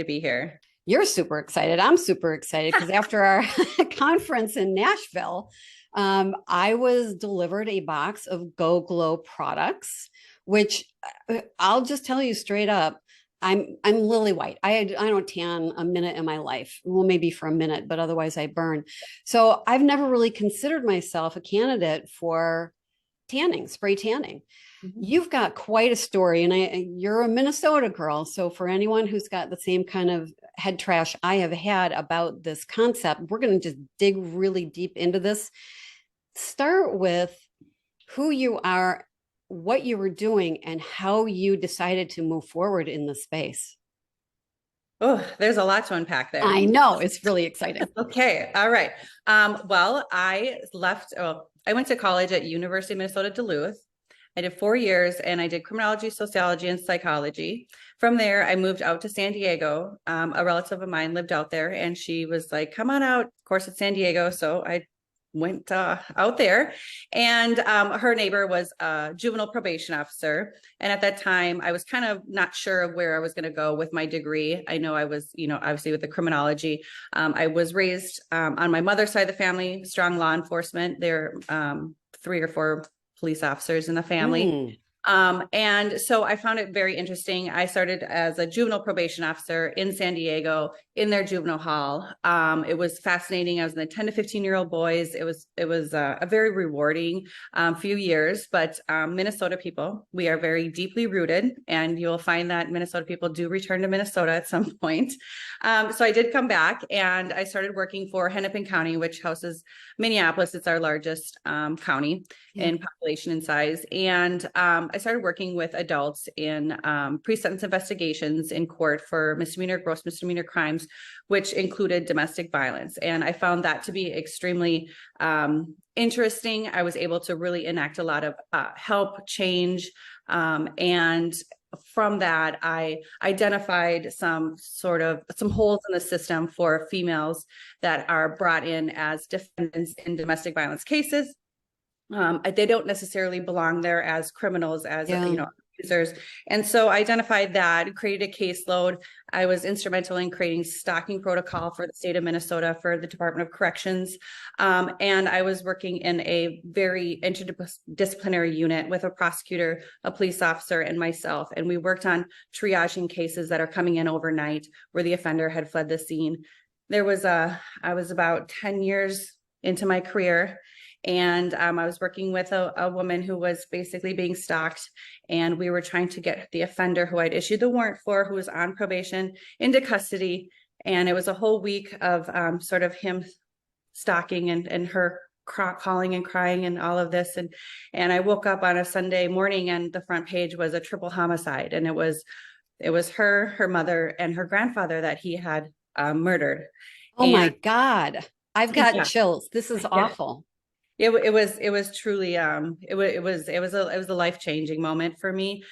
to be here. You're super excited. I'm super excited because after our conference in Nashville, I was delivered a box of Go Glow products, which I'll just tell you straight up. I'm lily white. I don't tan a minute in my life. Well, maybe for a minute, but otherwise I burn. So I've never really considered myself a candidate for tanning, spray tanning. Mhm. You've got quite a story, and you're a Minnesota girl. So for anyone who's got the same kind of head trash I have had about this concept, we're going to just dig really deep into this. Start with who you are, what you were doing, and how you decided to move forward in the space. Oh, there's a lot to unpack there. I know it's really exciting. Okay, all right. Well, I went to college at University of Minnesota Duluth. I did 4 years and I did criminology, sociology, and psychology. From there, I moved out to San Diego. A relative of mine lived out there and she was like, come on out. Of course, it's San Diego. So I went out there, and her neighbor was a juvenile probation officer. And at that time, I was kind of not sure of where I was going to go with my degree. I know I was, obviously with the criminology. I was raised on my mother's side of the family, strong law enforcement. There are 3 or 4 police officers in the family. Mm. And so I found it very interesting. I started as a juvenile probation officer in San Diego in their juvenile hall. It was fascinating. I was in the 10 to 15-year-old boys. It was a very rewarding few years, but Minnesota people, we are very deeply rooted, and you'll find that Minnesota people do return to Minnesota at some point. So I did come back and I started working for Hennepin County, which houses Minneapolis. It's our largest county in population and size. And I started working with adults in pre-sentence investigations in court for misdemeanor, gross misdemeanor crimes, which included domestic violence. And I found that to be extremely interesting. I was able to really enact a lot of help, change, and from that, I identified some holes in the system for females that are brought in as defendants in domestic violence cases. They don't necessarily belong there as criminals, as abusers. And so I identified that, created a caseload. I was instrumental in creating stocking protocol for the state of Minnesota for the Department of Corrections. And I was working in a very interdisciplinary unit with a prosecutor, a police officer, and myself. And we worked on triaging cases that are coming in overnight where the offender had fled the scene. I was about 10 years into my career. And I was working with a woman who was basically being stalked, and we were trying to get the offender who I'd issued the warrant for, who was on probation, into custody. And it was a whole week of sort of him stalking and her calling and crying and all of this. And I woke up on a Sunday morning and the front page was a triple homicide. And it was her mother, and her grandfather that he had murdered. Oh my God. I've got chills. This is Yeah. awful. It was truly it was a life-changing moment for me.